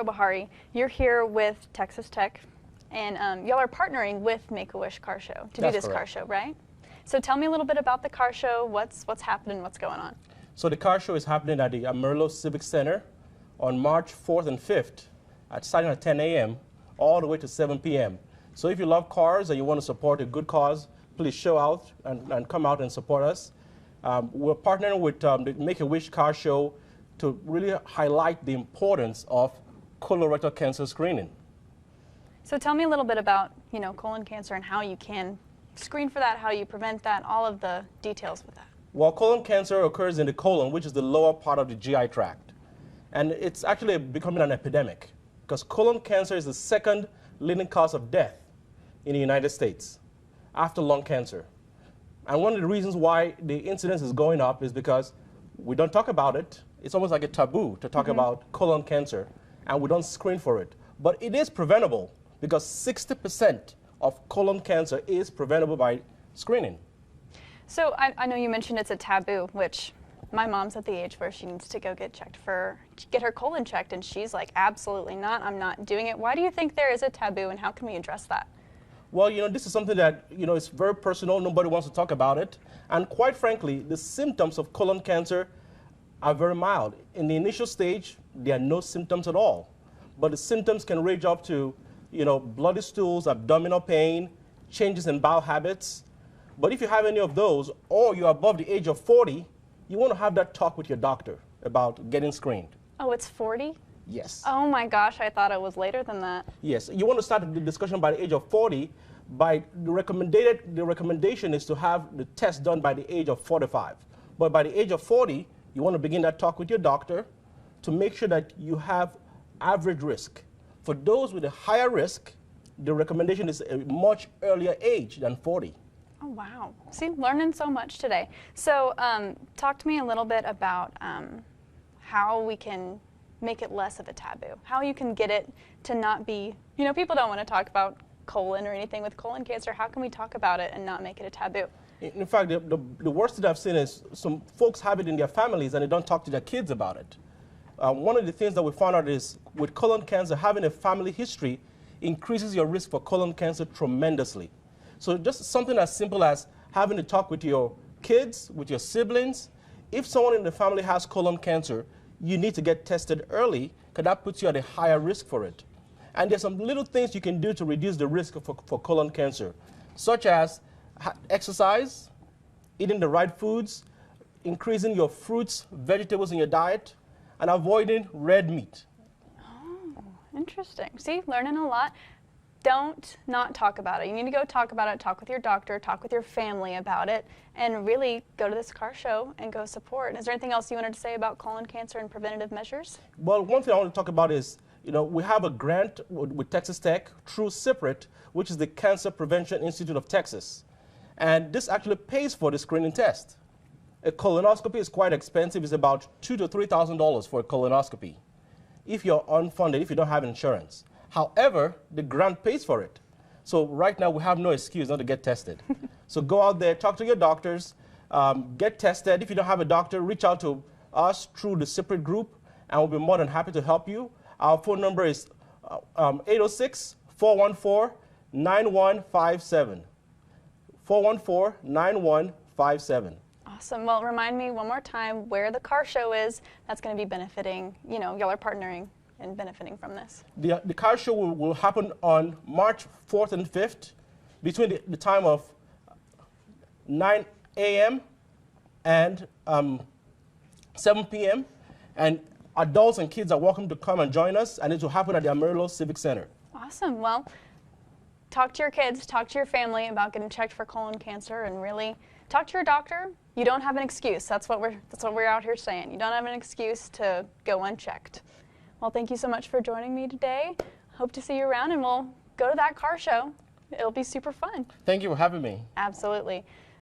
Obokhare. You're here with Texas Tech, and y'all are partnering with Make-A-Wish Car Show to do this car show, right? So tell me a little bit about the car show. What's happening? What's going on? So the car show is happening at the Amarillo Civic Center on March 4th and 5th, starting at 10 a.m. all the way to 7 p.m. So if you love cars and you want to support a good cause, please show out and come out and support us. We're partnering with the Make-A-Wish Car Show to really highlight the importance of colorectal cancer screening. So tell me a little bit about, colon cancer and how you can screen for that, how you prevent that, all of the details with that. Well, colon cancer occurs in the colon, which is the lower part of the GI tract. And it's actually becoming an epidemic because colon cancer is the second leading cause of death in the United States after lung cancer. And one of the reasons why the incidence is going up is because we don't talk about it. It's almost like a taboo to talk about colon cancer, and we don't screen for it. But it is preventable because 60% of colon cancer is preventable by screening. So I know you mentioned it's a taboo, which my mom's at the age where she needs to go get her colon checked, and she's like, absolutely not, I'm not doing it. Why do you think there is a taboo, and how can we address that? Well, this is something that, is very personal. Nobody wants to talk about it. And quite frankly, the symptoms of colon cancer are very mild. In the initial stage, there are no symptoms at all. But the symptoms can range up to, bloody stools, abdominal pain, changes in bowel habits. But if you have any of those, or you're above the age of 40, you want to have that talk with your doctor about getting screened. Oh, it's 40? Yes. Oh my gosh, I thought it was later than that. Yes, you want to start the discussion by the age of 40. The recommendation is to have the test done by the age of 45. But by the age of 40, you want to begin that talk with your doctor to make sure that you have average risk. For those with a higher risk, the recommendation is a much earlier age than 40. Oh, wow. See, learning so much today. So talk to me a little bit about how we can make it less of a taboo, how you can get it to not be, people don't want to talk about colon or anything with colon cancer. How can we talk about it and not make it a taboo? In fact, the worst that I've seen is some folks have it in their families and they don't talk to their kids about it. One of the things that we found out is with colon cancer, having a family history increases your risk for colon cancer tremendously. So just something as simple as having to talk with your kids, with your siblings. If someone in the family has colon cancer, you need to get tested early because that puts you at a higher risk for it. And there's some little things you can do to reduce the risk for colon cancer, such as exercise, eating the right foods, increasing your fruits, vegetables in your diet, and avoiding red meat. Oh, interesting. See, learning a lot. Don't not talk about it. You need to go talk about it, talk with your doctor, talk with your family about it, and really go to this car show and go support. Is there anything else you wanted to say about colon cancer and preventative measures? Well, one thing I want to talk about is, we have a grant with Texas Tech through CPRIT, which is the Cancer Prevention Institute of Texas. And this actually pays for the screening test. A colonoscopy is quite expensive. It's about $2,000 to $3,000 for a colonoscopy if you're unfunded, if you don't have insurance. However, the grant pays for it. So right now, we have no excuse not to get tested. So go out there, talk to your doctors, get tested. If you don't have a doctor, reach out to us through the CPRIT group, and we'll be more than happy to help you. Our phone number is 806-414-9157. 414-9157. Awesome. Well, remind me one more time where the car show is. That's going to be benefiting, y'all are partnering and benefiting from this. The car show will happen on March 4th and 5th between the time of 9 a.m. and 7 p.m. And adults and kids are welcome to come and join us, and it will happen at the Amarillo Civic Center. Awesome. Well, talk to your kids, talk to your family about getting checked for colon cancer, and really talk to your doctor. You don't have an excuse. That's what we're out here saying. You don't have an excuse to go unchecked. Well, thank you so much for joining me today. Hope to see you around, and we'll go to that car show. It'll be super fun. Thank you for having me. Absolutely.